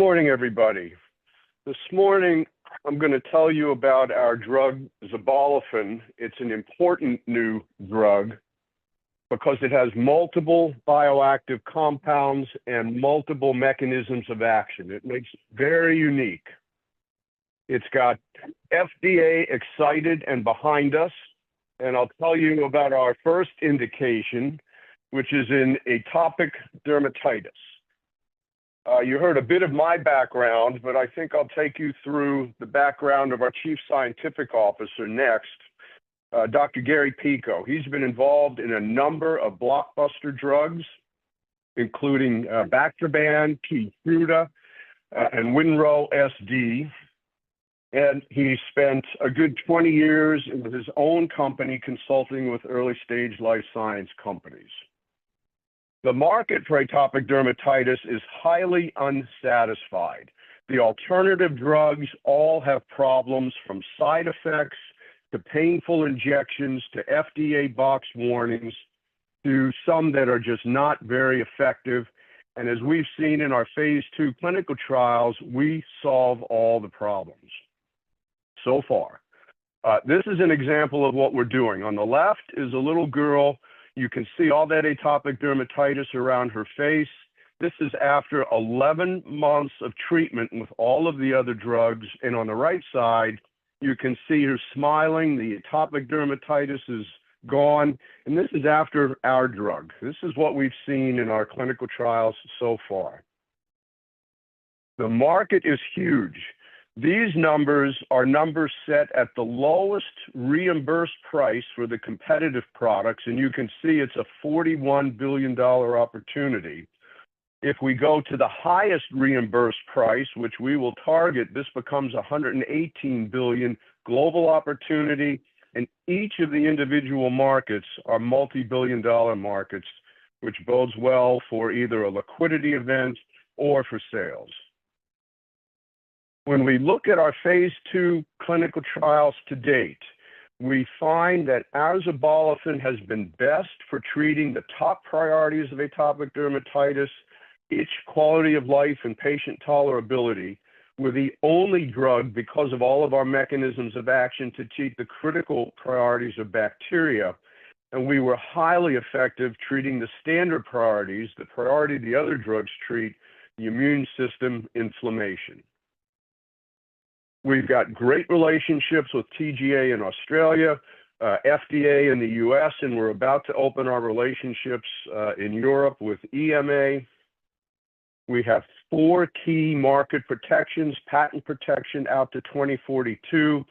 morning, everybody. This morning, I'm going to tell you about our drug, Alphyn. It's an important new drug because it has multiple bioactive compounds and multiple mechanisms of action. It makes it very unique. It's got FDA excited and behind us, and I'll tell you about our first indication, which is in atopic dermatitis. You heard a bit of my background, but I think I'll take you through the background of our Chief Scientific Officer next, Dr. Gary Pico. He's been involved in a number of blockbuster drugs, including Bactroban, Keytruda, and Winrow SD. And he spent a good 20 years in his own company consulting with early-stage life science companies. The market for atopic dermatitis is highly unsatisfied. The alternative drugs all have problems, from side effects to painful injections to FDA box warnings to some that are just not very effective. And as we've seen in our phase 2 clinical trials, we solve all the problems so far. This is an example of what we're doing. On the left is a little girl. You can see all that atopic dermatitis around her face. This is after 11 months of treatment with all of the other drugs. And on the right side, you can see her smiling. The atopic dermatitis is gone. And this is after our drug. This is what we've seen in our clinical trials so far. The market is huge. These numbers are numbers set at the lowest reimbursed price for the competitive products, and you can see it's a $41 billion opportunity. If we go to the highest reimbursed price, which we will target, this becomes a $118 billion global opportunity, and each of the individual markets are multi-billion dollar markets, which bodes well for either a liquidity event or for sales. When we look at our phase 2 clinical trials to date, we find that our Alphyn has been best for treating the top priorities of atopic dermatitis, itch, quality of life, and patient tolerability. We're the only drug, because of all of our mechanisms of action, to treat the critical priorities of bacteria. And we were highly effective treating the standard priorities, the priority the other drugs treat, the immune system, inflammation. We've got great relationships with TGA in Australia, FDA in the US, and we're about to open our relationships in Europe with EMA. We have 4 key market protections, patent protection out to 2042.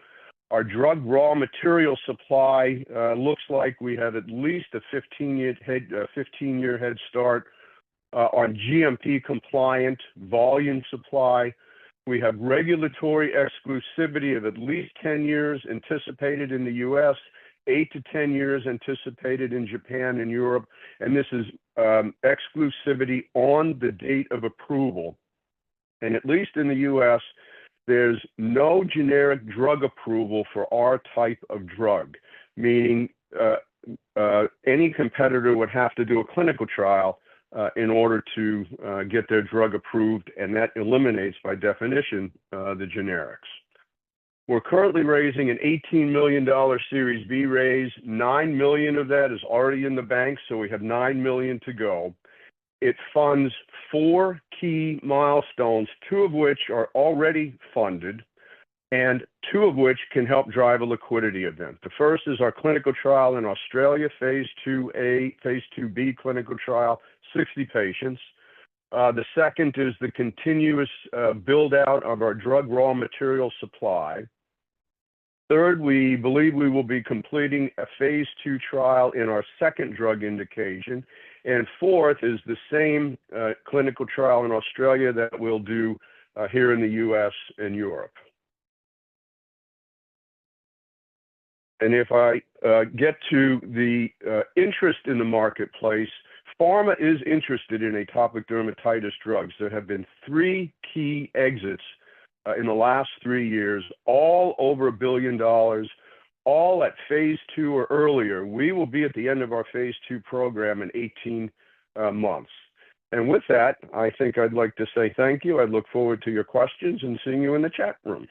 Our drug raw material supply looks like we have at least a 15-year head start on GMP compliant volume supply. We have regulatory exclusivity of at least 10 years anticipated in the US, 8 to 10 years anticipated in Japan and Europe, and this is exclusivity on the date of approval. And at least in the US, there's no generic drug approval for our type of drug, meaning any competitor would have to do a clinical trial in order to get their drug approved, and that eliminates, by definition, the generics. We're currently raising an $18 million Series B raise. $9 million of that is already in the bank, so we have $9 million to go. It funds 4 key milestones, 2 of which are already funded, and 2 of which can help drive a liquidity event. The first is our clinical trial in Australia, phase 2A, phase 2B clinical trial, 60 patients. The second is the continuous build out of our drug raw material supply. Third, we believe we will be completing a phase 2 trial in our second drug indication. And fourth is the same clinical trial in Australia that we'll do here in the US and Europe. And if I get to the interest in the marketplace, pharma is interested in atopic dermatitis drugs. There have been 3 key exits in the last 3 years, all over $1 billion, all at phase 2 or earlier. We will be at the end of our phase 2 program in 18 months. And with that, I think I'd like to say thank you. I look forward to your questions and seeing you in the chat room.